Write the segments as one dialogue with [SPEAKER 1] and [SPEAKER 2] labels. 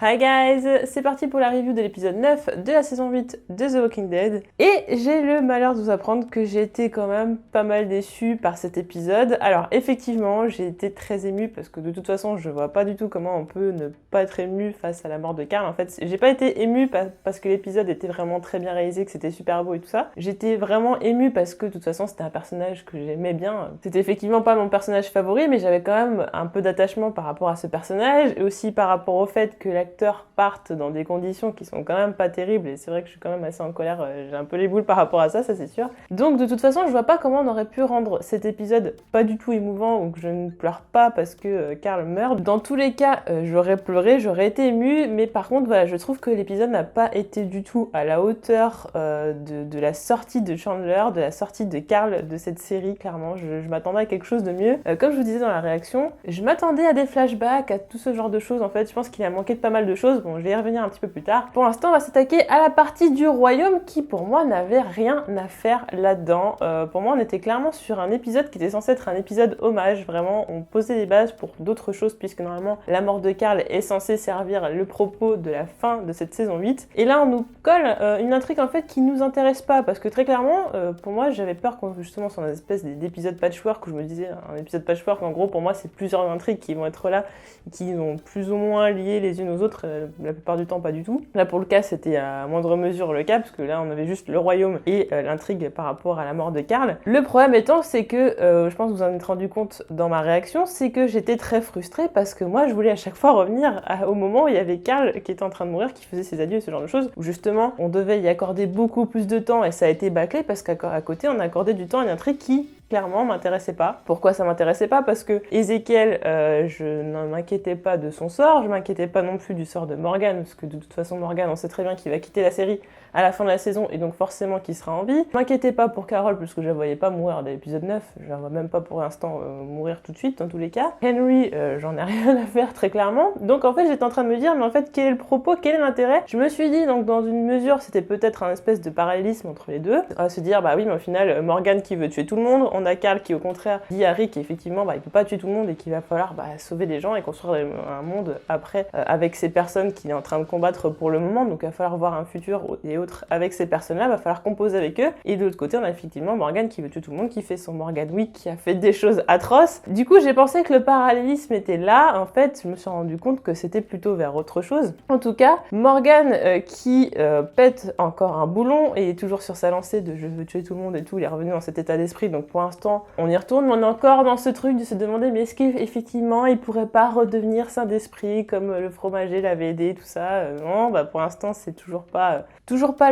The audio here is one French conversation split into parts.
[SPEAKER 1] Hi guys, c'est parti pour la review de l'épisode 9 de la saison 8 de The Walking Dead. Et j'ai le malheur de vous apprendre que j'ai été quand même pas mal déçue par cet épisode. Alors effectivement, j'ai été très émue parce que de toute façon, je vois pas du tout comment on peut ne pas être émue face à la mort de Carl. En fait, j'ai pas été émue parce que l'épisode était vraiment très bien réalisé, que c'était super beau et tout ça. J'étais vraiment émue parce que de toute façon, c'était un personnage que j'aimais bien. C'était effectivement pas mon personnage favori, mais j'avais quand même un peu d'attachement par rapport à ce personnage et aussi par rapport au fait que l'acteur partent dans des conditions qui sont quand même pas terribles et c'est vrai que je suis quand même assez en colère, j'ai un peu les boules par rapport à ça c'est sûr. Donc de toute façon je vois pas comment on aurait pu rendre cet épisode pas du tout émouvant ou que je ne pleure pas parce que Carl meurt. Dans tous les cas j'aurais pleuré, j'aurais été émue, mais par contre voilà, je trouve que l'épisode n'a pas été du tout à la hauteur de la sortie de Chandler, de la sortie de Carl de cette série. Clairement je m'attendais à quelque chose de mieux. Comme je vous disais dans la réaction, je m'attendais à des flashbacks, à tout ce genre de choses en fait. Je pense qu'il a manqué de pas mal de choses, bon je vais y revenir un petit peu plus tard. Pour l'instant on va s'attaquer à la partie du royaume qui pour moi n'avait rien à faire là-dedans. Pour moi on était clairement sur un épisode qui était censé être un épisode hommage, vraiment on posait les bases pour d'autres choses puisque normalement la mort de Carl est censée servir le propos de la fin de cette saison 8. Et là on nous colle une intrigue en fait qui nous intéresse pas parce que très clairement pour moi j'avais peur qu'on justement soit une espèce d'épisode patchwork où je me disais un épisode patchwork en gros pour moi c'est plusieurs intrigues qui vont être là, qui vont plus ou moins liées les unes aux autres, la plupart du temps pas du tout. Là pour le cas c'était à moindre mesure le cas parce que là on avait juste le royaume et l'intrigue par rapport à la mort de Carl. Le problème étant c'est que, je pense que vous en êtes rendu compte dans ma réaction, c'est que j'étais très frustrée parce que moi je voulais à chaque fois revenir au moment où il y avait Carl qui était en train de mourir, qui faisait ses adieux et ce genre de choses, où justement on devait y accorder beaucoup plus de temps et ça a été bâclé parce qu'à côté on a accordé du temps à une intrigue qui clairement m'intéressait pas. Pourquoi ça m'intéressait pas? Parce que Ezekiel, je ne m'inquiétais pas de son sort, je m'inquiétais pas non plus du sort de Morgan, parce que de toute façon Morgan on sait très bien qu'il va quitter la série à la fin de la saison et donc forcément qu'il sera en vie. Je m'inquiétais pas pour Carol parce que je la voyais pas mourir dès l'épisode 9, je la vois même pas pour l'instant mourir tout de suite dans tous les cas. Henry, j'en ai rien à faire très clairement, donc en fait j'étais en train de me dire mais en fait quel est le propos, quel est l'intérêt? Je me suis dit donc dans une mesure c'était peut-être un espèce de parallélisme entre les deux, à se dire bah oui mais au final Morgan qui veut tuer tout le monde, on a Carl qui au contraire dit à Rick qu'effectivement il peut pas tuer tout le monde et qu'il va falloir sauver des gens et construire un monde après avec ces personnes qu'il est en train de combattre pour le moment, donc il va falloir voir un futur et autres avec ces personnes là, il va falloir composer avec eux. Et de l'autre côté on a effectivement Morgan qui veut tuer tout le monde, qui fait son Morgan Week, qui a fait des choses atroces. Du coup j'ai pensé que le parallélisme était là, en fait je me suis rendu compte que c'était plutôt vers autre chose. En tout cas Morgan qui pète encore un boulon et est toujours sur sa lancée de je veux tuer tout le monde et tout, il est revenu dans cet état d'esprit, donc pour l'instant on y retourne, mais on est encore dans ce truc de se demander mais est-ce qu'effectivement il pourrait pas redevenir saint d'esprit comme le fromager l'avait aidé, tout ça. Non, pour l'instant c'est toujours pas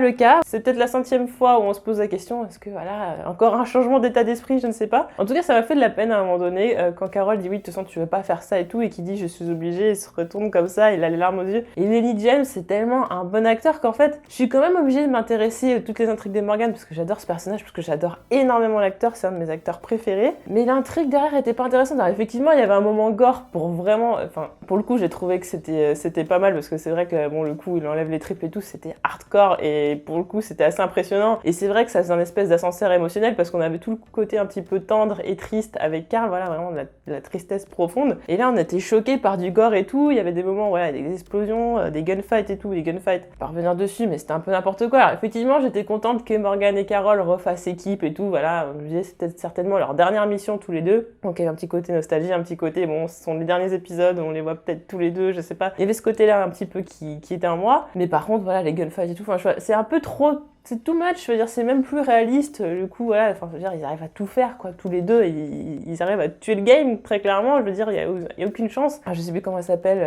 [SPEAKER 1] le cas. C'est peut-être la 100e fois où on se pose la question, est-ce que voilà, encore un changement d'état d'esprit, je ne sais pas. En tout cas ça m'a fait de la peine à un moment donné quand Carol dit oui de toute façon tu veux pas faire ça et tout, et qui dit je suis obligée, il se retourne comme ça, il a les larmes aux yeux. Et Lily James c'est tellement un bon acteur qu'en fait je suis quand même obligée de m'intéresser à toutes les intrigues de Morgan parce que j'adore ce personnage, parce que j'adore énormément l'acteur, c'est un de mes acteurs préférés, mais l'intrigue derrière était pas intéressante. Alors effectivement il y avait un moment gore pour vraiment, enfin pour le coup j'ai trouvé que c'était pas mal parce que c'est vrai que bon le coup il enlève les tripes et tout, c'était hardcore et pour le coup c'était assez impressionnant et c'est vrai que ça faisait un espèce d'ascenseur émotionnel parce qu'on avait tout le côté un petit peu tendre et triste avec Carl, voilà vraiment de la tristesse profonde, et là on était choqués par du gore et tout. Il y avait des moments voilà, des explosions, des gunfights et tout, les gunfights pas revenir dessus mais c'était un peu n'importe quoi. Alors, effectivement j'étais contente que Morgan et Carol refassent équipe et tout, voilà, je me disais c'était certainement leur dernière mission tous les deux, donc il y avait un petit côté nostalgie, un petit côté bon ce sont les derniers épisodes, on les voit peut-être tous les deux, je sais pas, il y avait ce côté là un petit peu qui était en moi, mais par contre voilà les gunfights et tout, enfin c'est un peu trop, c'est too much, je veux dire c'est même plus réaliste, le coup voilà, enfin je veux dire ils arrivent à tout faire quoi, tous les deux, ils arrivent à tuer le game très clairement, je veux dire il y a aucune chance. Je sais plus comment elle s'appelle,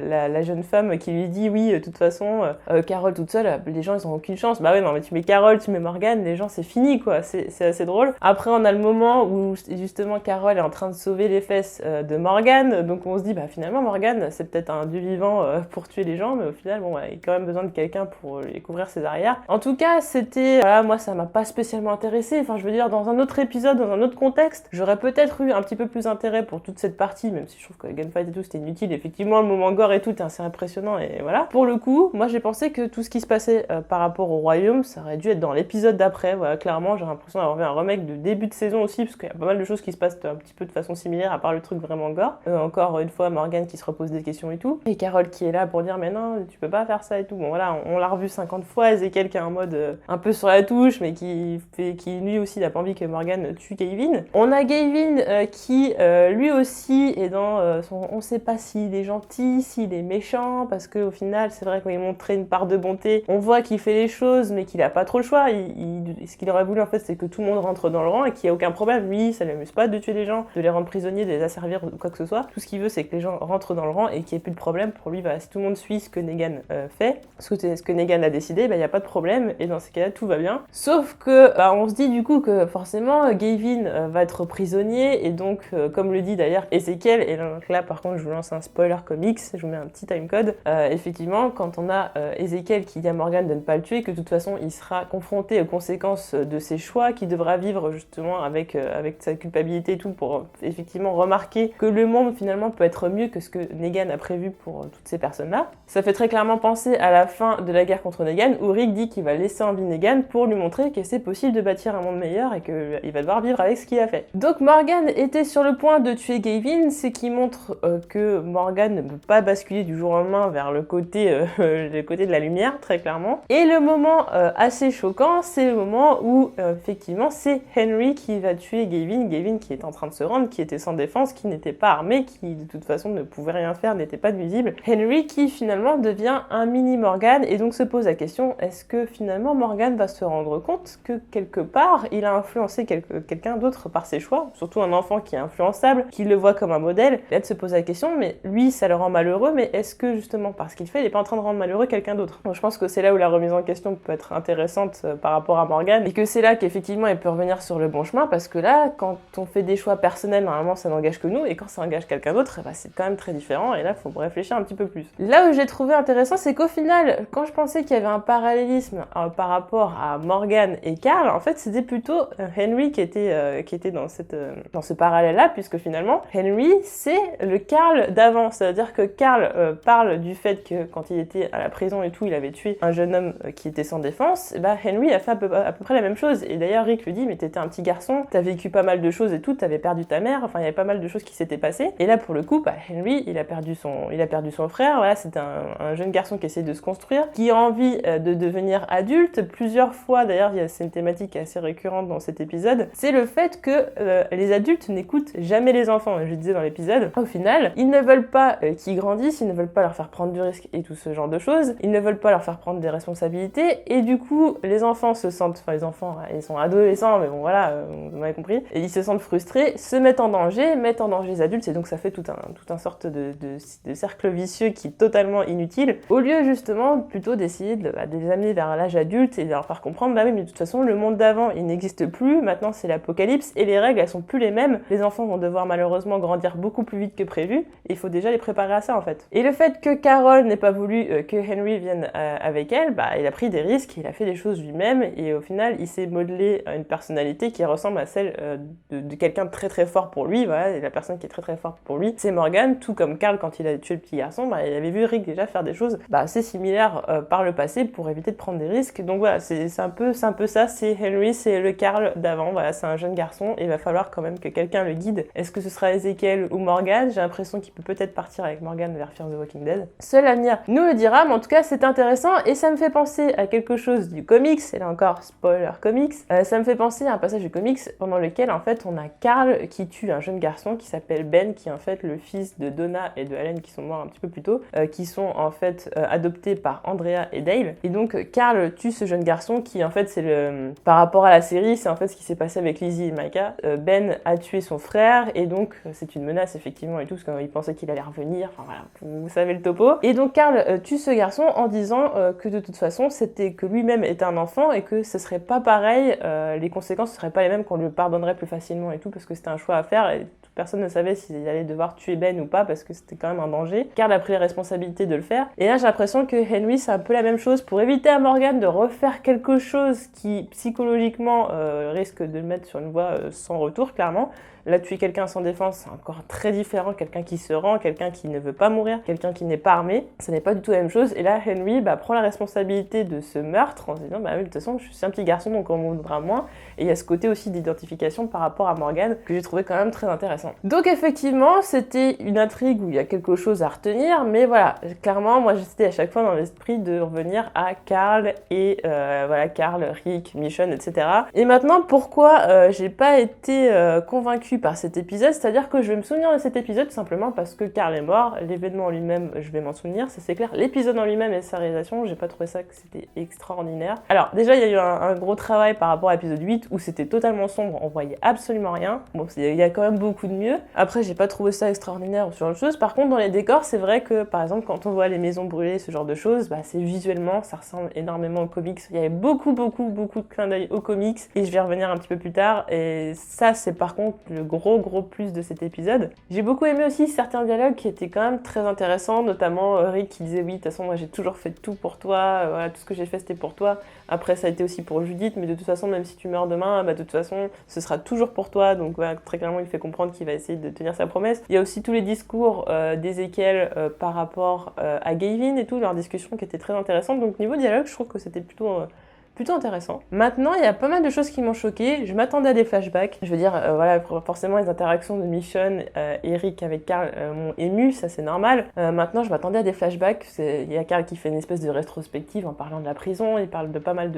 [SPEAKER 1] la jeune femme qui lui dit oui de toute façon Carol toute seule, les gens ils ont aucune chance, bah ouais non mais tu mets Carol, tu mets Morgan, les gens c'est fini quoi, c'est assez drôle. Après on a le moment où justement Carol est en train de sauver les fesses de Morgan, donc on se dit bah finalement Morgan c'est peut-être un dieu vivant pour tuer les gens, mais au final bon il a quand même besoin de quelqu'un pour lui couvrir ses arrières. En tout cas c'était... Voilà, moi ça m'a pas spécialement intéressé. Enfin, je veux dire, dans un autre épisode, dans un autre contexte, j'aurais peut-être eu un petit peu plus intérêt pour toute cette partie, même si je trouve que les gunfight et tout c'était inutile. Effectivement, le moment gore et tout est assez impressionnant et voilà. Pour le coup, moi j'ai pensé que tout ce qui se passait par rapport au royaume, ça aurait dû être dans l'épisode d'après. Voilà, clairement, j'ai l'impression d'avoir vu un remake de début de saison aussi, parce qu'il y a pas mal de choses qui se passent un petit peu de façon similaire, à part le truc vraiment gore. Encore une fois, Morgane qui se repose des questions et tout. Et Carole qui est là pour dire, mais non, tu peux pas faire ça et tout. Bon voilà, on l'a revu 50 fois. Ezekiel qui est en mode un peu sur la touche, mais qui lui aussi n'a pas envie que Morgane tue Gavin. On a Gavin qui lui aussi est dans son... On sait pas s'il est gentil, s'il est méchant, parce qu'au final, c'est vrai qu'il montrait une part de bonté. On voit qu'il fait les choses, mais qu'il a pas trop le choix. Ce qu'il aurait voulu en fait, c'est que tout le monde rentre dans le rang et qu'il n'y a aucun problème. Lui, ça l'amuse pas de tuer des gens, de les rendre prisonniers, de les asservir ou quoi que ce soit. Tout ce qu'il veut, c'est que les gens rentrent dans le rang et qu'il n'y ait plus de problème. Pour lui, bah, si tout le monde suit ce que Negan fait, ce que Negan a décidé, bah, il n'y a pas de problème. Et dans ces cas-là, tout va bien. Sauf que, bah, on se dit du coup que forcément, Gavin va être prisonnier. Et donc, comme le dit d'ailleurs Ezekiel, et donc là par contre, je vous lance un spoiler comics, je vous mets un petit timecode. Effectivement, quand on a Ezekiel qui dit à Morgane de ne pas le tuer, que de toute façon, il sera confronté aux conséquences de ses choix, qu'il devra vivre justement avec sa culpabilité et tout, pour effectivement remarquer que le monde finalement peut être mieux que ce que Negan a prévu pour toutes ces personnes-là. Ça fait très clairement penser à la fin de la guerre contre Negan, où Rick dit qu'il va laisser en vie Negan pour lui montrer que c'est possible de bâtir un monde meilleur et qu'il va devoir vivre avec ce qu'il a fait. Donc Morgane était sur le point de tuer Gavin, ce qui montre que Morgane ne peut pas basculer du jour au lendemain vers le côté de la lumière, très clairement. Et le moment assez choquant, c'est le moment où effectivement c'est Henry qui va tuer Gavin qui est en train de se rendre, qui était sans défense, qui n'était pas armé, qui de toute façon ne pouvait rien faire, n'était pas nuisible. Henry qui finalement devient un mini Morgane et donc se pose la question, est-ce que finalement Morgane va se rendre compte que quelque part il a influencé quelqu'un d'autre par ses choix, surtout un enfant qui est influençable, qui le voit comme un modèle, et là de se poser la question, mais lui ça le rend malheureux, mais est-ce que justement parce qu'il fait, il n'est pas en train de rendre malheureux quelqu'un d'autre? Donc je pense que c'est là où la remise en question peut être intéressante par rapport à Morgane, et que c'est là qu'effectivement elle peut revenir sur le bon chemin, parce que là, quand on fait des choix personnels, normalement ça n'engage que nous, et quand ça engage quelqu'un d'autre, bah, c'est quand même très différent, et là il faut réfléchir un petit peu plus. Là où j'ai trouvé intéressant, c'est qu'au final, quand je pensais qu'il y avait un parallélisme par rapport à Morgane et Carl, en fait c'était plutôt Henry qui était dans ce parallèle-là, puisque finalement, Henry, c'est le Carl d'avant, c'est-à-dire que Carl parle du fait que quand il était à la prison et tout, il avait tué un jeune homme qui était sans défense, et bah Henry a fait à peu près la même chose, et d'ailleurs Rick lui dit, mais t'étais un petit garçon, t'as vécu pas mal de choses et tout, t'avais perdu ta mère, enfin il y avait pas mal de choses qui s'étaient passées, et là pour le coup, bah Henry, il a perdu son frère, voilà, c'est un jeune garçon qui essaie de se construire, qui a envie de devenir adulte. Plusieurs fois d'ailleurs, c'est une thématique assez récurrente dans cet épisode, c'est le fait que les adultes n'écoutent jamais les enfants, je le disais dans l'épisode. Au final, ils ne veulent pas qu'ils grandissent, ils ne veulent pas leur faire prendre du risque et tout ce genre de choses, ils ne veulent pas leur faire prendre des responsabilités, et du coup, les enfants se sentent, enfin les enfants, ils sont adolescents, mais bon voilà, vous m'avez compris, et ils se sentent frustrés, se mettent en danger les adultes, et donc ça fait tout un sorte de cercle vicieux qui est totalement inutile, au lieu justement plutôt d'essayer de les amener vers l'âge adulte et de leur faire comprendre, bah oui, mais de toute façon, le monde d'avant, il n'existe plus, maintenant c'est l'apocalypse, et les règles, elles sont plus les mêmes, les enfants vont devoir malheureusement grandir beaucoup plus vite que prévu, et il faut déjà les préparer à ça en fait. Et le fait que Carole n'ait pas voulu que Henry vienne avec elle, bah il a pris des risques, il a fait des choses lui-même, et au final, il s'est modelé une personnalité qui ressemble à celle de quelqu'un de très très fort pour lui, voilà, et la personne qui est très très forte pour lui, c'est Morgane, tout comme Carl quand il a tué le petit garçon, bah il avait vu Rick déjà faire des choses assez similaires par le passé pour éviter de prendre des risques, donc voilà, c'est un peu ça, c'est Henry, c'est le Carl d'avant, voilà, c'est un jeune garçon, et il va falloir quand même que quelqu'un le guide. Est-ce que ce sera Ezekiel ou Morgane? J'ai l'impression qu'il peut peut-être partir avec Morgane vers Fear the Walking Dead. Seul l'avenir nous le dira, mais en tout cas c'est intéressant, et ça me fait penser à quelque chose du comics, et là encore, spoiler comics, ça me fait penser à un passage du comics pendant lequel en fait on a Carl qui tue un jeune garçon qui s'appelle Ben, qui est en fait le fils de Donna et de Allen qui sont morts un petit peu plus tôt, qui sont en fait adoptés par Andrea et Dale, et donc Carl tue ce jeune garçon qui en fait c'est par rapport à la série, c'est en fait ce qui s'est passé avec Lizzie et Micah. Ben a tué son frère, et donc c'est une menace effectivement et tout, parce qu'il pensait qu'il allait revenir, enfin voilà, vous savez le topo. Et donc Carl tue ce garçon en disant que de toute façon c'était que lui-même était un enfant et que ce serait pas pareil, les conséquences seraient pas les mêmes, qu'on lui pardonnerait plus facilement et tout, parce que c'était un choix à faire, et personne ne savait s'il allait devoir tuer Ben ou pas, parce que c'était quand même un danger. Carl a pris la responsabilité de le faire, et là j'ai l'impression que Henry c'est un peu la même chose, pour éviter à Morgane de refaire quelque chose qui psychologiquement risque de le mettre sur une voie sans retour, clairement. Là, tuer quelqu'un sans défense, c'est encore très différent. Quelqu'un qui se rend, quelqu'un qui ne veut pas mourir, quelqu'un qui n'est pas armé, ce n'est pas du tout la même chose. Et là, Henry prend la responsabilité de ce meurtre en se disant, oui, de toute façon, je suis un petit garçon, donc on m'en voudra moins. Et il y a ce côté aussi d'identification par rapport à Morgan que j'ai trouvé quand même très intéressant. Donc effectivement, c'était une intrigue où il y a quelque chose à retenir, mais voilà, clairement, moi j'étais à chaque fois dans l'esprit de revenir à Carl et Carl, Rick, Michonne, etc. Et maintenant, pourquoi j'ai pas été convaincue par cet épisode, c'est-à-dire que je vais me souvenir de cet épisode tout simplement parce que Carl est mort, l'événement en lui-même, je vais m'en souvenir, ça c'est clair. L'épisode en lui-même et sa réalisation, j'ai pas trouvé ça que c'était extraordinaire. Alors déjà, il y a eu un gros travail par rapport à l'épisode 8 où c'était totalement sombre, on voyait absolument rien. Bon, il y a quand même beaucoup de mieux. Après, j'ai pas trouvé ça extraordinaire ou sur autre chose. Par contre, dans les décors, c'est vrai que par exemple, quand on voit les maisons brûlées, ce genre de choses, c'est visuellement, ça ressemble énormément aux comics. Il y avait beaucoup de clins d'œil aux comics et je vais y revenir un petit peu plus tard. Et ça, c'est par contre le gros plus de cet épisode. J'ai beaucoup aimé aussi certains dialogues qui étaient quand même très intéressants, notamment Rick qui disait oui, de toute façon, moi j'ai toujours fait tout pour toi, voilà, tout ce que j'ai fait c'était pour toi. Après, ça a été aussi pour Judith, mais de toute façon, même si tu meurs demain, de toute façon, ce sera toujours pour toi. Donc voilà, très clairement, il fait comprendre qu'il va essayer de tenir sa promesse. Il y a aussi tous les discours d'Ezekiel par rapport à Gavin et tout, leur discussion qui était très intéressante. Donc niveau dialogue, je trouve que c'était plutôt intéressant. Maintenant, il y a pas mal de choses qui m'ont choquée. Je m'attendais à des flashbacks. Je veux dire, forcément, les interactions de Michonne et Rick avec Carl m'ont ému, ça c'est normal. Maintenant, je m'attendais à des flashbacks. Il y a Carl qui fait une espèce de rétrospective en parlant de la prison, il parle de pas mal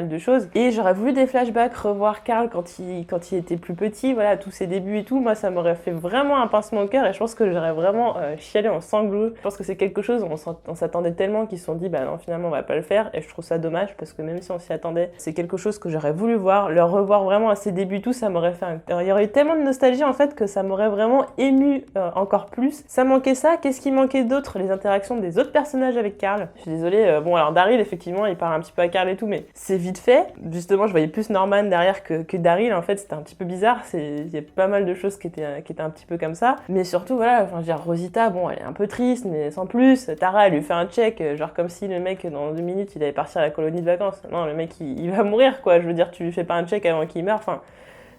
[SPEAKER 1] de choses. Et j'aurais voulu des flashbacks, revoir Carl quand il était plus petit, voilà, tous ses débuts et tout. Moi, ça m'aurait fait vraiment un pincement au cœur et je pense que j'aurais vraiment chialé en sanglots. Je pense que c'est quelque chose où on s'attendait tellement qu'ils se sont dit, non, finalement, on va pas le faire. Et je trouve ça dommage parce que même si on s'y attendait, c'est quelque chose que j'aurais voulu voir, le revoir vraiment à ses débuts, tout ça m'aurait fait il y aurait eu tellement de nostalgie en fait que ça m'aurait vraiment ému encore plus. Ça manquait ça, qu'est-ce qui manquait d'autre? Les interactions des autres personnages avec Carl. Je suis désolée, alors Daryl effectivement il parle un petit peu à Carl et tout, mais c'est vite fait. Justement je voyais plus Norman derrière que Daryl, en fait c'était un petit peu bizarre, il y a pas mal de choses qui étaient un petit peu comme ça, mais surtout voilà, je veux dire Rosita, bon elle est un peu triste mais sans plus. Tara elle lui fait un check, genre comme si le mec dans 2 minutes il allait partir à la colonie de vacances. Non, le mec il va mourir quoi, je veux dire tu lui fais pas un check avant qu'il meure, enfin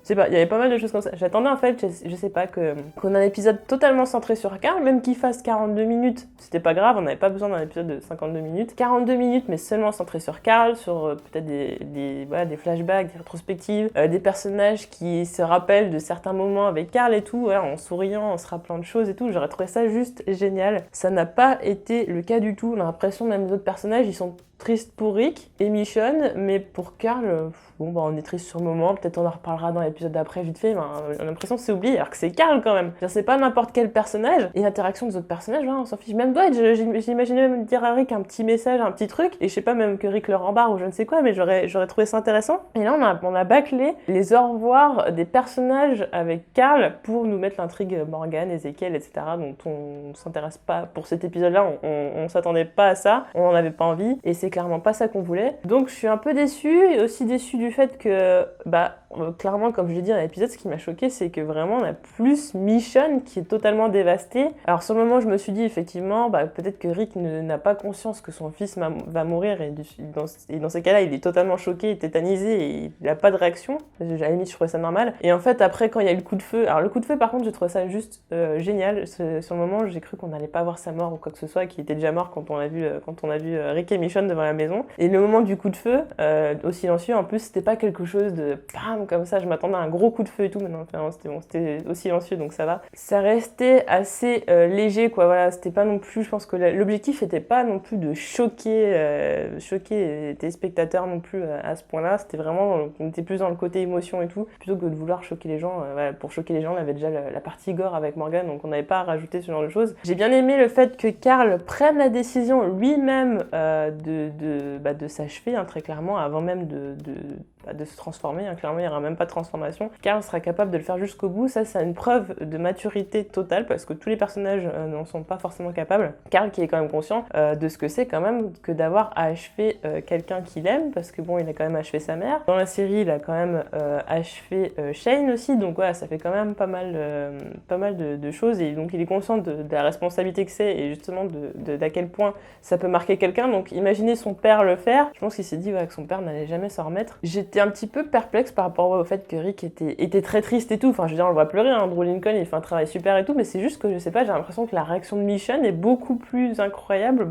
[SPEAKER 1] je sais pas, il y avait pas mal de choses comme ça. J'attendais en fait, je sais pas, qu'on ait un épisode totalement centré sur Carl, même qu'il fasse 42 minutes, c'était pas grave, on n'avait pas besoin d'un épisode de 52 minutes. 42 minutes, mais seulement centré sur Carl, sur peut-être des flashbacks, des rétrospectives, des personnages qui se rappellent de certains moments avec Carl et tout, en souriant, en se rappelant de choses et tout. J'aurais trouvé ça juste génial. Ça n'a pas été le cas du tout. On a l'impression même les autres personnages, ils sont tristes pour Rick et Michonne, mais pour Carl, on est triste sur le moment, peut-être on en reparlera dans l'épisode d'après vite fait, on a l'impression que c'est oublié, alors que c'est Carl quand même. C'est pas n'importe quel personnage, et l'interaction des autres personnages, on s'en fiche. Même Dwight, j'imaginais même dire à Rick un petit message, un petit truc, et je sais pas, même que Rick le rembarre ou je ne sais quoi, mais j'aurais trouvé ça intéressant. Et là, on a bâclé les au revoir des personnages avec Carl pour nous mettre l'intrigue Morgan, Ezekiel, etc., dont on s'intéresse pas pour cet épisode-là, on s'attendait pas à ça, on en avait pas envie, et c'est clairement pas ça qu'on voulait. Donc je suis un peu déçue, et aussi déçue du fait que, clairement, comme je l'ai dit dans l'épisode, ce qui m'a choqué, c'est que vraiment on a plus Michonne qui est totalement dévastée. Alors sur le moment, je me suis dit effectivement, peut-être que Rick n'a pas conscience que son fils va mourir, et dans ces cas-là, il est totalement choqué, tétanisé, et il n'a pas de réaction. À la limite, je trouvais ça normal. Et en fait, après, quand il y a eu le coup de feu, alors le coup de feu, par contre, j'ai trouvé ça juste génial. Sur le moment, j'ai cru qu'on n'allait pas voir sa mort ou quoi que ce soit, qu'il était déjà mort quand on a vu Rick et Michonne devant la maison. Et le moment du coup de feu, au silencieux, en plus, c'était pas quelque chose de bam comme ça. Je m'attendais à un gros coup de feu et tout, mais non, c'était au silencieux, donc ça va. Ça restait assez léger, quoi. Voilà, c'était pas non plus. Je pense que l'objectif était pas non plus de choquer les téléspectateurs non plus à ce point-là. C'était vraiment, on était plus dans le côté émotion et tout, plutôt que de vouloir choquer les gens. Pour choquer les gens, on avait déjà la partie gore avec Morgan, donc on n'avait pas à rajouter ce genre de choses. J'ai bien aimé le fait que Carl prenne la décision lui-même de s'achever, très clairement, avant même se transformer, hein. Clairement il n'y aura même pas de transformation. Carl sera capable de le faire jusqu'au bout, ça c'est une preuve de maturité totale parce que tous les personnages n'en sont pas forcément capables. Carl qui est quand même conscient de ce que c'est quand même que d'avoir à achever quelqu'un qu'il aime, parce que bon, il a quand même achevé sa mère. Dans la série, il a quand même achevé Shane aussi, donc voilà, ça fait quand même pas mal de choses, et donc il est conscient de la responsabilité que c'est, et justement d'à quel point ça peut marquer quelqu'un. Donc imaginez son père le faire, je pense qu'il s'est dit que son père n'allait jamais s'en remettre. J'étais un petit peu perplexe par rapport au fait que Rick était très triste et tout, enfin je veux dire, on le voit pleurer, hein. Drew Lincoln il fait un travail super et tout, mais c'est juste que je sais pas, j'ai l'impression que la réaction de Michonne est beaucoup plus incroyable,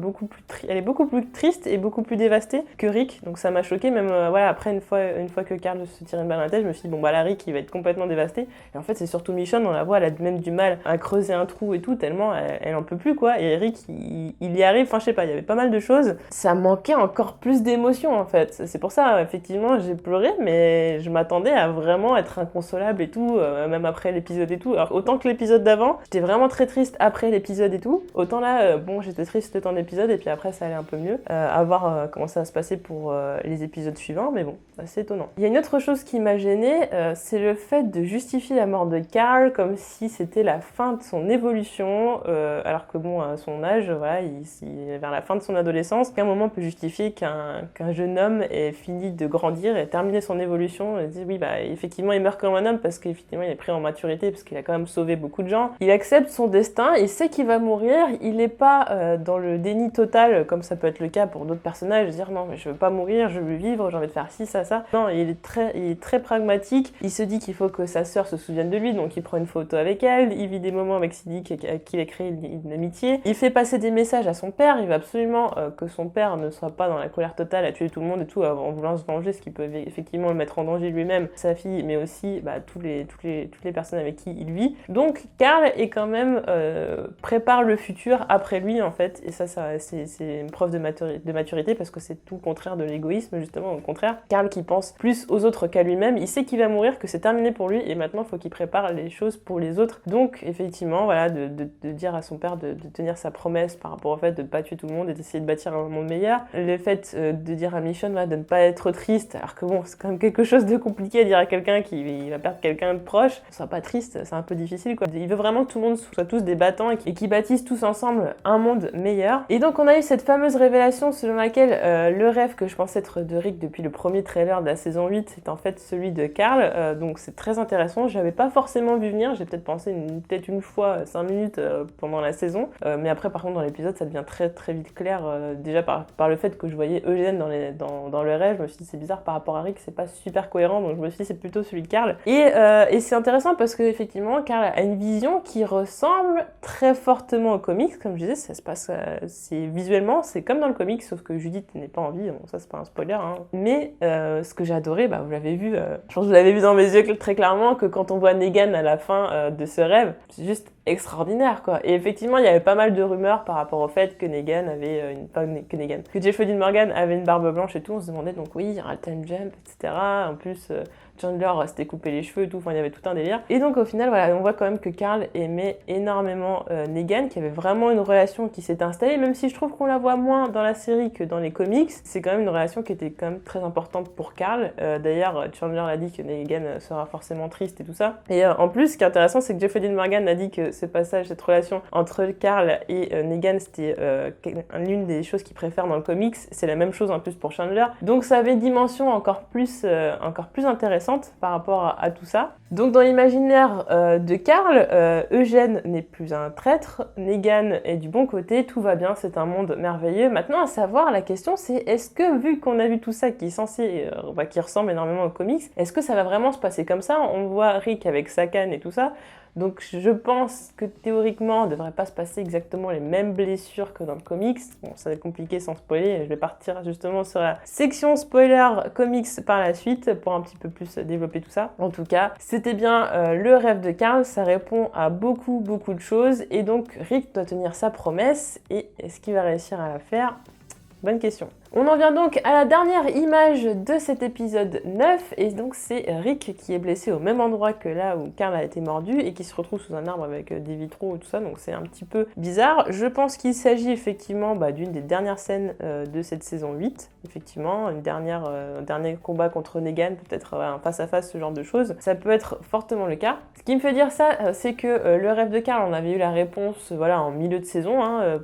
[SPEAKER 1] elle est beaucoup plus triste et beaucoup plus dévastée que Rick, donc ça m'a choqué. Même voilà, après une fois que Carl se tire une balle dans la tête, je me suis dit bon bah là Rick il va être complètement dévasté, et en fait c'est surtout Michonne, on la voit, elle a même du mal à creuser un trou et tout, tellement elle en peut plus quoi, et Rick il y arrive, enfin je sais pas, il y avait pas mal de choses, ça manquait encore plus d'émotion en fait, c'est pour ça effectivement j'ai pleuré, mais je m'attendais à vraiment être inconsolable et tout, même après l'épisode et tout. Alors autant que l'épisode d'avant, j'étais vraiment très triste après l'épisode et tout, autant là bon j'étais triste le temps d'épisode et puis après ça allait un peu mieux, à voir comment ça va se passer pour les épisodes suivants, mais bon, c'est étonnant. Il y a une autre chose qui m'a gênée, c'est le fait de justifier la mort de Carl comme si c'était la fin de son évolution, alors que bon, à son âge, voilà, il est vers la fin de son adolescence, qu'à un moment peut justifier qu'un jeune homme ait fini de grandir et terminé son évolution, et dit oui bah effectivement il meurt comme un homme parce qu'effectivement il est pris en maturité, parce qu'il a quand même sauvé beaucoup de gens, il accepte son destin, il sait qu'il va mourir, il n'est pas dans le déni total comme ça peut être le cas pour d'autres personnages, dire non mais je veux pas mourir, je veux vivre, j'ai envie de faire ci, ça. Non, il est très pragmatique, il se dit qu'il faut que sa sœur se souvienne de lui, donc il prend une photo avec elle, il vit des moments avec Siddiq avec qui il a créé une amitié, il fait passer des messages à son père, il veut absolument que son père ne soit pas dans la colère totale à tuer tout le monde et tout en voulant se venger, ce qui peut effectivement le mettre en danger lui-même, sa fille, mais aussi toutes les personnes avec qui il vit. Donc Carl est quand même prépare le futur après lui en fait, et ça c'est une preuve de maturité parce que c'est tout le contraire de l'égoïsme, justement, au contraire. Carl qui pense plus aux autres qu'à lui-même, il sait qu'il va mourir, que c'est terminé pour lui, et maintenant il faut qu'il prépare les choses pour les autres. Donc effectivement, voilà, de dire à son père de tenir sa promesse par rapport au fait de ne pas tuer tout le monde et d'essayer de bâtir un monde meilleur. Le fait de dire à Michonne de ne pas être triste, alors que bon, c'est quand même quelque chose de compliqué à dire à quelqu'un qui va perdre quelqu'un de proche, soit pas triste, c'est un peu difficile quoi. Il veut vraiment que tout le monde soit tous des battants et qu'ils bâtissent tous ensemble un monde meilleur. Et donc on a eu cette fameuse révélation selon laquelle le rêve que je pensais être de Rick depuis le premier trailer de la saison 8 est en fait celui de Carl, donc c'est très intéressant, je l'avais pas forcément vu venir, j'ai peut-être pensé peut-être une fois 5 minutes pendant la saison, mais après par contre dans l'épisode ça devient très très vite clair, déjà par le fait que je voyais Eugène dans le rêve, je me suis dit c'est bizarre par rapport à Rick, c'est pas super cohérent, donc je me suis dit c'est plutôt celui de Carl, et c'est intéressant parce que effectivement Carl a une vision qui ressemble très fortement au comics, comme je disais, ça se passe, visuellement c'est comme dans le comics, sauf que Judith n'est pas en vie, bon ça c'est pas un spoiler, hein. Mais ce que j'ai adoré, vous l'avez vu, je pense que vous l'avez vu dans mes yeux très clairement, que quand on voit Negan à la fin de ce rêve, c'est juste extraordinaire quoi. Et effectivement il y avait pas mal de rumeurs par rapport au fait que Negan avait que Jeffrey Dean Morgan avait une barbe blanche et tout, on se demandait donc oui il y aura le time jump etc. En plus Chandler s'était coupé les cheveux et tout, enfin il y avait tout un délire. Et donc au final voilà, on voit quand même que Carl aimait énormément Negan, qui avait vraiment une relation qui s'était installée, même si je trouve qu'on la voit moins dans la série que dans les comics, c'est quand même une relation qui était quand même très importante pour Carl. D'ailleurs Chandler a dit que Negan sera forcément triste et tout ça. Et en plus ce qui est intéressant c'est que Jeffrey Dean Morgan a dit que ce passage, cette relation entre Carl et Negan c'était l'une des choses qu'il préfère dans le comics, c'est la même chose en plus pour Chandler. Donc ça avait une dimension encore plus intéressante par rapport à tout ça. Donc dans l'imaginaire de Carl, Eugène n'est plus un traître, Negan est du bon côté, tout va bien, c'est un monde merveilleux. Maintenant à savoir, la question c'est est-ce que vu qu'on a vu tout ça qui est censé, qui ressemble énormément aux comics, est-ce que ça va vraiment se passer comme ça? On voit Rick avec sa canne et tout ça. Donc je pense que théoriquement, il ne devrait pas se passer exactement les mêmes blessures que dans le comics. Bon, ça va être compliqué sans spoiler, je vais partir justement sur la section spoiler comics par la suite pour un petit peu plus développer tout ça. En tout cas, c'était bien le rêve de Carl, ça répond à beaucoup de choses et donc Rick doit tenir sa promesse et est-ce qu'il va réussir à la faire? Bonne question. On en vient donc à la dernière image de cet épisode 9, et donc c'est Rick qui est blessé au même endroit que là où Carl a été mordu et qui se retrouve sous un arbre avec des vitraux et tout ça, donc c'est un petit peu bizarre. Je pense qu'il s'agit effectivement d'une des dernières scènes de cette saison 8, effectivement, un dernier combat contre Negan, peut-être un face-à-face, ce genre de choses. Ça peut être fortement le cas. Ce qui me fait dire ça, c'est que le rêve de Carl, on avait eu la réponse en milieu de saison,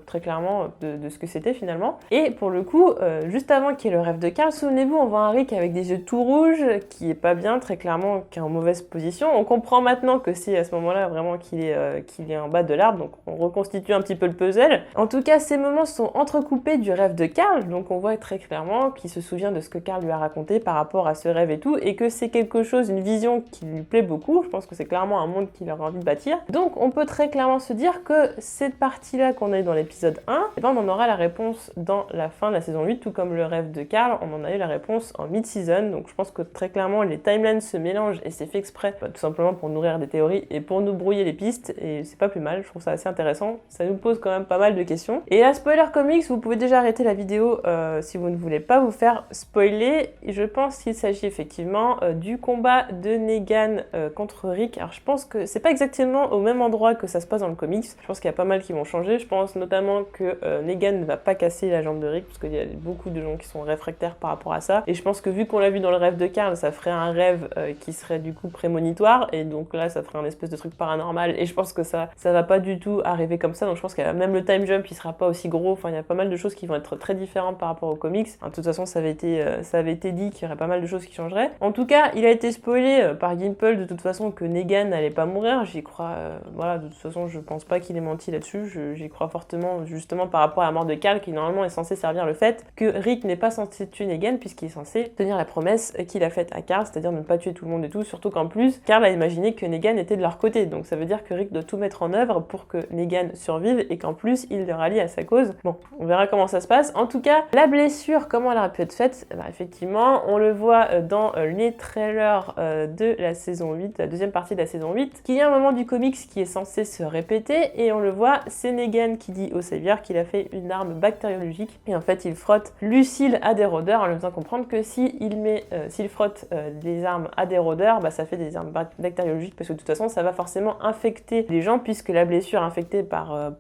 [SPEAKER 1] très clairement, de ce que c'était finalement. Et pour le coup, juste avant qu'il y ait le rêve de Carl, souvenez-vous, on voit un Rick avec des yeux tout rouges, qui est pas bien, très clairement, qui est en mauvaise position. On comprend maintenant que c'est à ce moment-là vraiment qu'il est en bas de l'arbre, donc on reconstitue un petit peu le puzzle. En tout cas, ces moments sont entrecoupés du rêve de Carl, donc on voit très clairement qu'il se souvient de ce que Carl lui a raconté par rapport à ce rêve et tout, et que c'est quelque chose, une vision qui lui plaît beaucoup. Je pense que c'est clairement un monde qu'il aurait envie de bâtir. Donc on peut très clairement se dire que cette partie-là qu'on a eu dans l'épisode 1, on en aura la réponse dans la fin de la saison 8, tout comme le rêve de Carl, on en a eu la réponse en mid-season. Donc je pense que très clairement les timelines se mélangent et c'est fait exprès, tout simplement pour nourrir des théories et pour nous brouiller les pistes, et c'est pas plus mal, je trouve ça assez intéressant. Ça nous pose quand même pas mal de questions. Et à Spoiler Comics, vous pouvez déjà arrêter la vidéo si vous ne voulez pas vous faire spoiler. Je pense qu'il s'agit effectivement du combat de Negan contre Rick. Alors je pense que c'est pas exactement au même endroit que ça se passe dans le comics. Je pense qu'il y a pas mal qui vont changer. Je pense notamment que Negan ne va pas casser la jambe de Rick, parce qu'il y a beaucoup de gens qui sont réfractaires par rapport à ça. Et je pense que vu qu'on l'a vu dans le rêve de Carl, ça ferait un rêve qui serait du coup prémonitoire, et donc là ça ferait un espèce de truc paranormal, et je pense que ça va pas du tout arriver comme ça. Donc je pense que même le time jump il sera pas aussi gros. Enfin, il y a pas mal de choses qui vont être très différentes par rapport aux comics. De toute façon, ça avait été dit qu'il y aurait pas mal de choses qui changeraient. En tout cas, il a été spoilé par Gimple de toute façon que Negan n'allait pas mourir. J'y crois, de toute façon, je pense pas qu'il ait menti là-dessus. J'y crois fortement, justement par rapport à la mort de Carl, qui normalement est censé servir le fait que Rick n'est pas censé tuer Negan, puisqu'il est censé tenir la promesse qu'il a faite à Carl, c'est-à-dire de ne pas tuer tout le monde et tout, surtout qu'en plus, Carl a imaginé que Negan était de leur côté. Donc ça veut dire que Rick doit tout mettre en œuvre pour que Negan survive et qu'en plus, il le rallie à sa cause. Bon, on verra comment ça se passe. En tout cas, la blessure, comment elle aurait pu être faite, effectivement, on le voit dans les trailers de la saison 8, la deuxième partie de la saison 8, qu'il y a un moment du comics qui est censé se répéter, et on le voit, c'est Negan qui dit au Savior qu'il a fait une arme bactériologique, et en fait il frotte Lucille à des rôdeurs en lui faisant comprendre que s'il frotte des armes à des rôdeurs, ça fait des armes bactériologiques, parce que de toute façon ça va forcément infecter les gens, puisque la blessure infectée par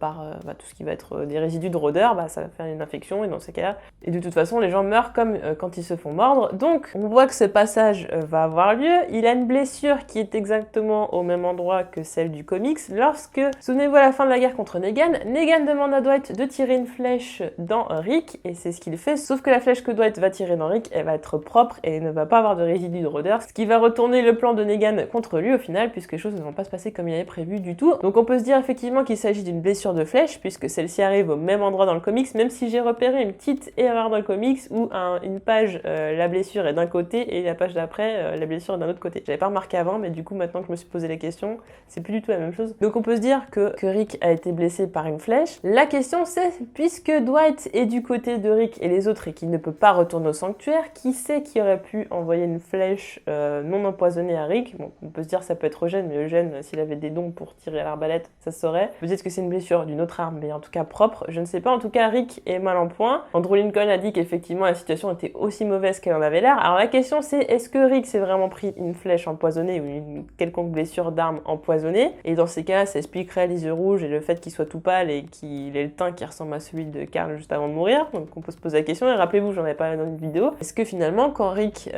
[SPEAKER 1] tout ce qui va être des résidus de rôdeurs, ça va faire une infection, et dans ces cas-là, et de toute façon les gens meurent comme quand ils se font mordre. Donc on voit que ce passage va avoir lieu. Il a une blessure qui est exactement au même endroit que celle du comics, lorsque, souvenez-vous, à la fin de la guerre contre Negan, Negan demande à Dwight de tirer une flèche dans Rick, et c'est ce qu'il fait, sauf que la flèche que Dwight va tirer dans Rick, elle va être propre et ne va pas avoir de résidus de rôdeurs, ce qui va retourner le plan de Negan contre lui au final, puisque les choses ne vont pas se passer comme il avait prévu du tout. Donc on peut se dire effectivement qu'il s'agit d'une blessure de flèche, puisque celle-ci arrive au même endroit dans le comics, même si j'ai repéré une petite erreur dans le comics où une page, la blessure est d'un côté, et la page d'après, la blessure est d'un autre côté. J'avais pas remarqué avant, mais du coup maintenant que je me suis posé la question, c'est plus du tout la même chose. Donc on peut se dire que Rick a été blessé par une flèche. La question c'est, puisque Dwight est du côté de Rick et les autres et qu'il ne peut pas retourner au sanctuaire, qui c'est qui aurait pu envoyer une flèche non empoisonnée à Rick? Bon, on peut se dire ça peut être Eugène, mais Eugène, s'il avait des dons pour tirer à l'arbalète, ça se saurait. Peut-être que c'est une blessure d'une autre arme, mais en tout cas propre, je ne sais pas. En tout cas, Rick est mal en point. Andrew Lincoln a dit qu'effectivement la situation était aussi mauvaise qu'elle en avait l'air. Alors la question c'est, est-ce que Rick s'est vraiment pris une flèche empoisonnée ou une quelconque blessure d'arme empoisonnée? Et dans ces cas, ça expliquerait les yeux rouges et le fait qu'il soit tout pâle et qu'il ait le teint qui ressemble à celui de Carl juste avant de mourir. Donc on peut se poser la question, et rappelez-vous, j'en avais parlé dans une vidéo, est-ce que finalement quand Rick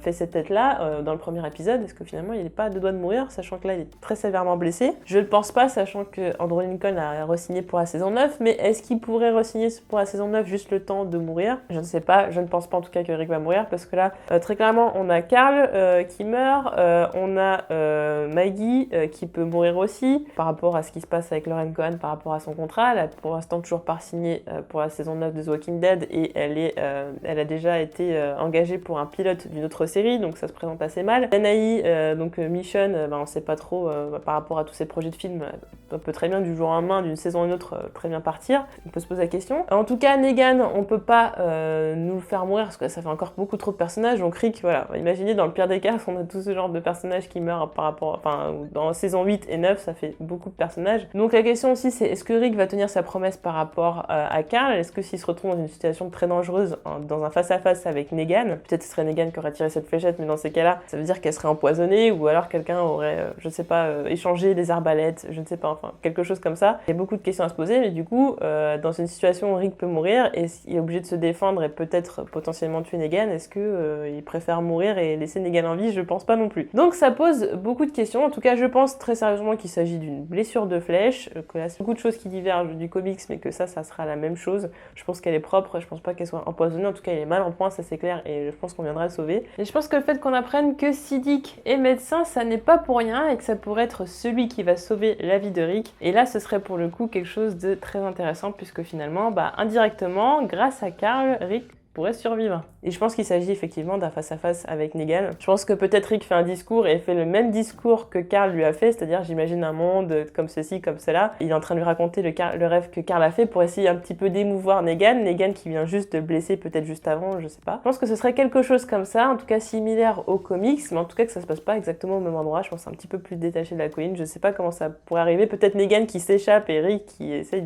[SPEAKER 1] fait cette tête-là dans le premier épisode, est-ce que finalement il n'est pas à deux doigts de mourir, sachant que là il est très sévèrement blessé? Je ne pense pas, sachant que Andrew Lincoln a re-signé pour la saison 9, mais est-ce qu'il pourrait re-signer pour la saison 9 juste le temps de mourir? Je ne sais pas, je ne pense pas en tout cas que Rick va mourir, parce que là, très clairement, on a Carl qui meurt, on a Maggie qui peut mourir aussi, par rapport à ce qui se passe avec Lauren Cohan, par rapport à son contrat. Elle a pour l'instant toujours pas signé pour la saison 9 de The Walking Dead, et elle a déjà été engagée pour un pilote d'une autre série, donc ça se présente assez mal. Danae, donc Michonne, on sait pas trop par rapport à tous ces projets de films, on peut très bien du jour au lendemain, d'une saison à une autre, très bien partir. On peut se poser la question. En tout cas, Negan, on peut pas nous le faire mourir, parce que ça fait encore beaucoup trop de personnages, donc Rick, voilà, imaginez dans le pire des cas, on a tout ce genre de personnages qui meurent par rapport, dans saison 8 et 9, ça fait beaucoup de personnages. Donc la question aussi c'est, est-ce que Rick va tenir sa promesse par rapport à Carl? Est-ce que s'il se retrouve dans une situation très dangereuse dans un face-à-face avec Negan. Peut-être ce serait Negan qui aurait tiré cette fléchette, mais dans ces cas-là, ça veut dire qu'elle serait empoisonnée, ou alors quelqu'un aurait, je ne sais pas, échangé des arbalètes, je ne sais pas, enfin, quelque chose comme ça. Il y a beaucoup de questions à se poser, mais du coup, dans une situation où Rick peut mourir, et il est obligé de se défendre et peut-être potentiellement tuer Negan, est-ce que il préfère mourir et laisser Negan en vie? Je pense pas non plus. Donc ça pose beaucoup de questions. En tout cas, je pense très sérieusement qu'il s'agit d'une blessure de flèche, que là, c'est beaucoup de choses qui divergent du comics, mais que ça sera la même chose. Je pense qu'elle est propre, je pense pas qu'elle soit empoisonnée, en tout cas, elle est mal en point, ça c'est clair, et je pense qu'on viendra le sauver. Et je pense que le fait qu'on apprenne que Siddiq est médecin, ça n'est pas pour rien, et que ça pourrait être celui qui va sauver la vie de Rick. Et là, ce serait pour le coup quelque chose de très intéressant, puisque finalement, indirectement, grâce à Carl, Rick pourrait survivre. Et je pense qu'il s'agit effectivement d'un face-à-face avec Negan. Je pense que peut-être Rick fait un discours et fait le même discours que Carl lui a fait, c'est-à-dire j'imagine un monde comme ceci, comme cela. Il est en train de lui raconter le rêve que Carl a fait pour essayer un petit peu d'émouvoir Negan. Negan qui vient juste de blesser peut-être juste avant, je sais pas. Je pense que ce serait quelque chose comme ça, en tout cas similaire aux comics, mais en tout cas que ça se passe pas exactement au même endroit. Je pense un petit peu plus détaché de la colline. Je sais pas comment ça pourrait arriver. Peut-être Negan qui s'échappe et Rick qui essaye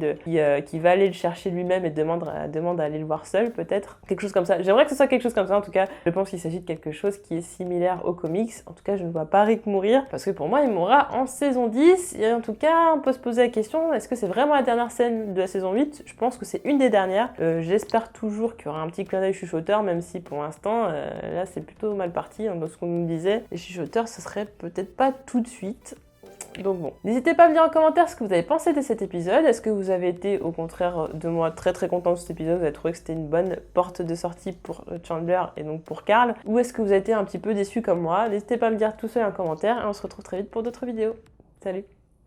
[SPEAKER 1] qui va aller le chercher lui-même et demande à aller le voir seul peut-être. Quelque chose comme ça. J'aimerais que ce soit quelque chose comme ça. En tout cas, je pense qu'il s'agit de quelque chose qui est similaire aux comics. En tout cas, je ne vois pas Rick mourir parce que pour moi, il mourra en saison 10. Et en tout cas, on peut se poser la question, est-ce que c'est vraiment la dernière scène de la saison 8? Je pense que c'est une des dernières. J'espère toujours qu'il y aura un petit clin d'œil chuchoteur, même si pour l'instant, là, c'est plutôt mal parti. Dans ce qu'on nous disait, les chuchoteurs, ce serait peut-être pas tout de suite. Donc bon, n'hésitez pas à me dire en commentaire ce que vous avez pensé de cet épisode. Est-ce que vous avez été au contraire de moi très content de cet épisode? Vous avez trouvé que c'était une bonne porte de sortie pour Chandler et donc pour Carl? Ou est-ce que vous avez été un petit peu déçus comme moi? N'hésitez pas à me dire tout ça en commentaire et on se retrouve très vite pour d'autres vidéos. Salut!